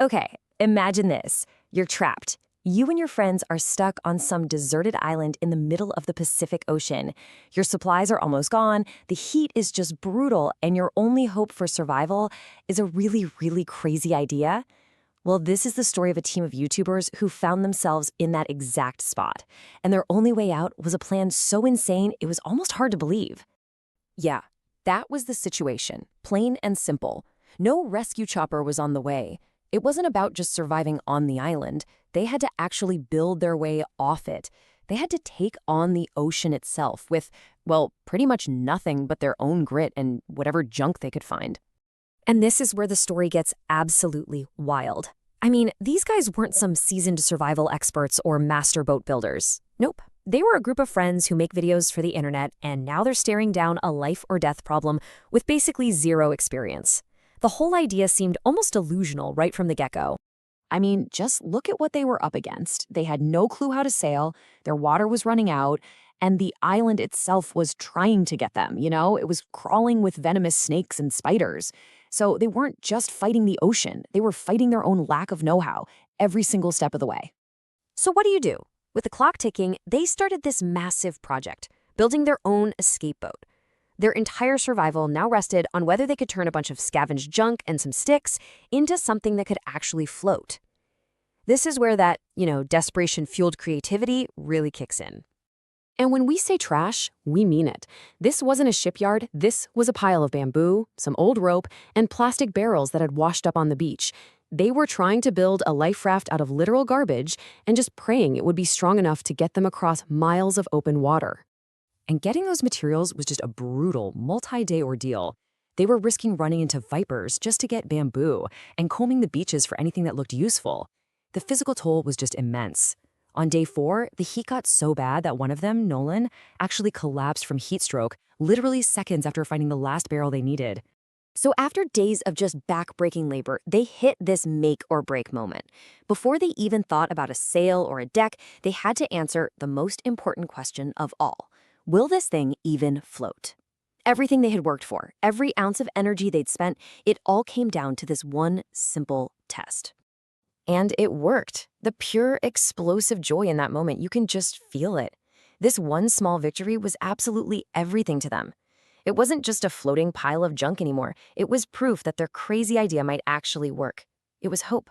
Okay, imagine this. You're trapped. You and your friends are stuck on some deserted island in the middle of the Pacific Ocean. Your supplies are almost gone, the heat is just brutal, and your only hope for survival is a really, really crazy idea. Well, this is the story of a team of YouTubers who found themselves in that exact spot. And their only way out was a plan so insane it was almost hard to believe. Yeah, that was the situation, plain and simple. No rescue chopper was on the way. It wasn't about just surviving on the island. They had to actually build their way off it. They had to take on the ocean itself with, well, pretty much nothing but their own grit and whatever junk they could find. And this is where the story gets absolutely wild. I mean, these guys weren't some seasoned survival experts or master boat builders. Nope. They were a group of friends who make videos for the internet, and now they're staring down a life or death problem with basically zero experience. The whole idea seemed almost delusional right from the get-go. I mean, just look at what they were up against. They had no clue how to sail, their water was running out, and the island itself was trying to get them, It was crawling with venomous snakes and spiders. So they weren't just fighting the ocean, they were fighting their own lack of know-how every single step of the way. So what do? With the clock ticking, they started this massive project, building their own escape boat. Their entire survival now rested on whether they could turn a bunch of scavenged junk and some sticks into something that could actually float. This is where that, desperation-fueled creativity really kicks in. And when we say trash, we mean it. This wasn't a shipyard, this was a pile of bamboo, some old rope, and plastic barrels that had washed up on the beach. They were trying to build a life raft out of literal garbage and just praying it would be strong enough to get them across miles of open water. And getting those materials was just a brutal, multi-day ordeal. They were risking running into vipers just to get bamboo and combing the beaches for anything that looked useful. The physical toll was just immense. On day 4, the heat got so bad that one of them, Nolan, actually collapsed from heat stroke literally seconds after finding the last barrel they needed. So after days of just back-breaking labor, they hit this make-or-break moment. Before they even thought about a sail or a deck, they had to answer the most important question of all. Will this thing even float? Everything they had worked for, every ounce of energy they'd spent, it all came down to this one simple test. And it worked. The pure, explosive joy in that moment, you can just feel it. This one small victory was absolutely everything to them. It wasn't just a floating pile of junk anymore. It was proof that their crazy idea might actually work. It was hope.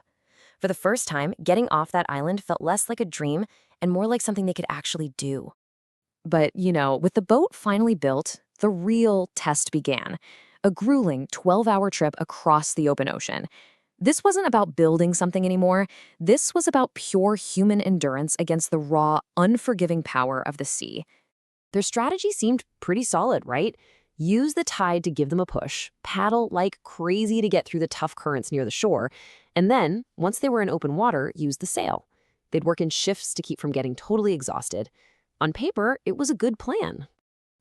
For the first time, getting off that island felt less like a dream and more like something they could actually do. But, with the boat finally built, the real test began. A grueling 12-hour trip across the open ocean. This wasn't about building something anymore. This was about pure human endurance against the raw, unforgiving power of the sea. Their strategy seemed pretty solid, right? Use the tide to give them a push, paddle like crazy to get through the tough currents near the shore, and then, once they were in open water, use the sail. They'd work in shifts to keep from getting totally exhausted. On paper, it was a good plan.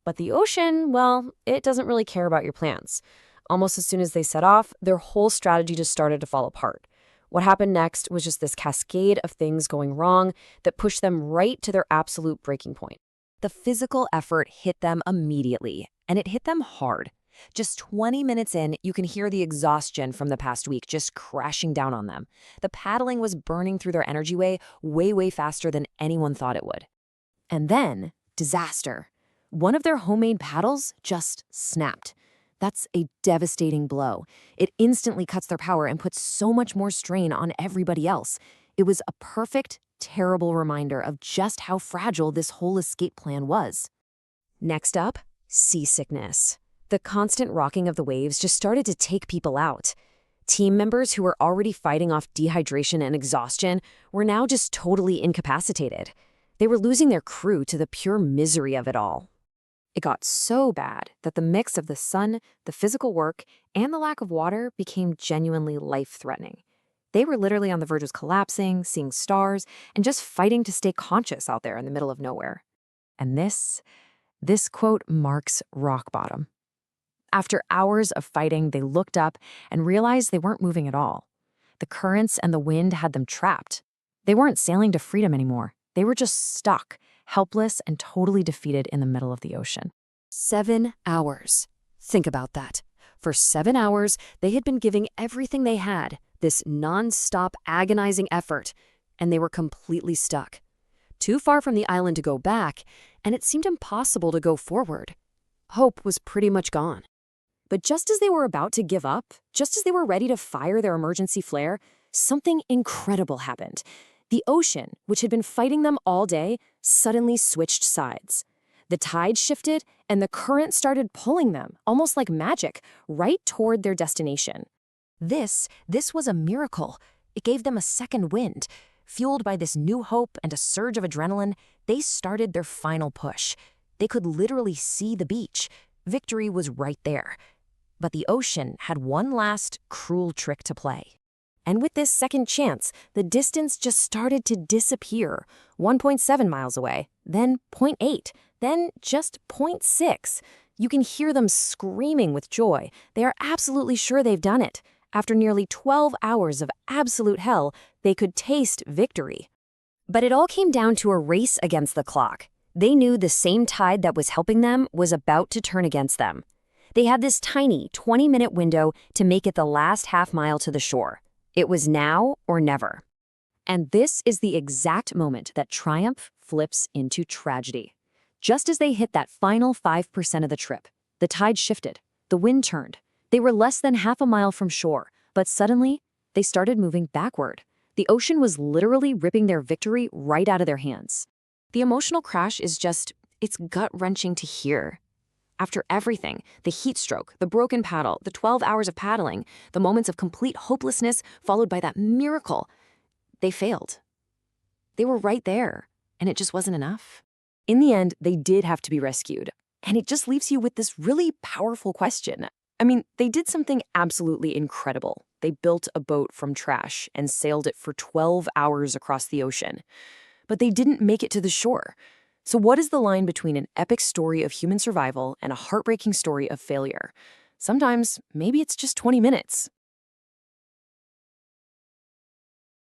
But the ocean, well, it doesn't really care about your plans. Almost as soon as they set off, their whole strategy just started to fall apart. What happened next was just this cascade of things going wrong that pushed them right to their absolute breaking point. The physical effort hit them immediately, and it hit them hard. Just 20 minutes in, you can hear the exhaustion from the past week just crashing down on them. The paddling was burning through their energy way, way faster than anyone thought it would. And then, disaster. One of their homemade paddles just snapped. That's a devastating blow. It instantly cuts their power and puts so much more strain on everybody else. It was a perfect, terrible reminder of just how fragile this whole escape plan was. Next up, seasickness. The constant rocking of the waves just started to take people out. Team members who were already fighting off dehydration and exhaustion were now just totally incapacitated. They were losing their crew to the pure misery of it all. It got so bad that the mix of the sun, the physical work, and the lack of water became genuinely life-threatening. They were literally on the verge of collapsing, seeing stars, and just fighting to stay conscious out there in the middle of nowhere. And this quote marks rock bottom. After hours of fighting, they looked up and realized they weren't moving at all. The currents and the wind had them trapped. They weren't sailing to freedom anymore. They were just stuck, helpless and totally defeated in the middle of the ocean. 7 hours. Think about that. For 7 hours, they had been giving everything they had, this non-stop agonizing effort, and they were completely stuck. Too far from the island to go back, and it seemed impossible to go forward. Hope was pretty much gone. But just as they were about to give up, just as they were ready to fire their emergency flare, something incredible happened. The ocean, which had been fighting them all day, suddenly switched sides. The tide shifted, and the current started pulling them, almost like magic, right toward their destination. This was a miracle. It gave them a second wind. Fueled by this new hope and a surge of adrenaline, they started their final push. They could literally see the beach. Victory was right there. But the ocean had one last cruel trick to play. And with this second chance, the distance just started to disappear. 1.7 miles away, then 0.8, then just 0.6. You can hear them screaming with joy. They are absolutely sure they've done it. After nearly 12 hours of absolute hell, they could taste victory. But it all came down to a race against the clock. They knew the same tide that was helping them was about to turn against them. They had this tiny 20-minute window to make it the last half mile to the shore. It was now or never. And this is the exact moment that triumph flips into tragedy. Just as they hit that final 5% of the trip, the tide shifted, the wind turned. They were less than half a mile from shore, but suddenly, they started moving backward. The ocean was literally ripping their victory right out of their hands. The emotional crash is it's gut-wrenching to hear. After everything, the heat stroke, the broken paddle, the 12 hours of paddling, the moments of complete hopelessness followed by that miracle, they failed. They were right there, and it just wasn't enough. In the end, they did have to be rescued, and it just leaves you with this really powerful question. I mean, they did something absolutely incredible. They built a boat from trash and sailed it for 12 hours across the ocean. But they didn't make it to the shore. So what is the line between an epic story of human survival and a heartbreaking story of failure? Sometimes, maybe it's just 20 minutes.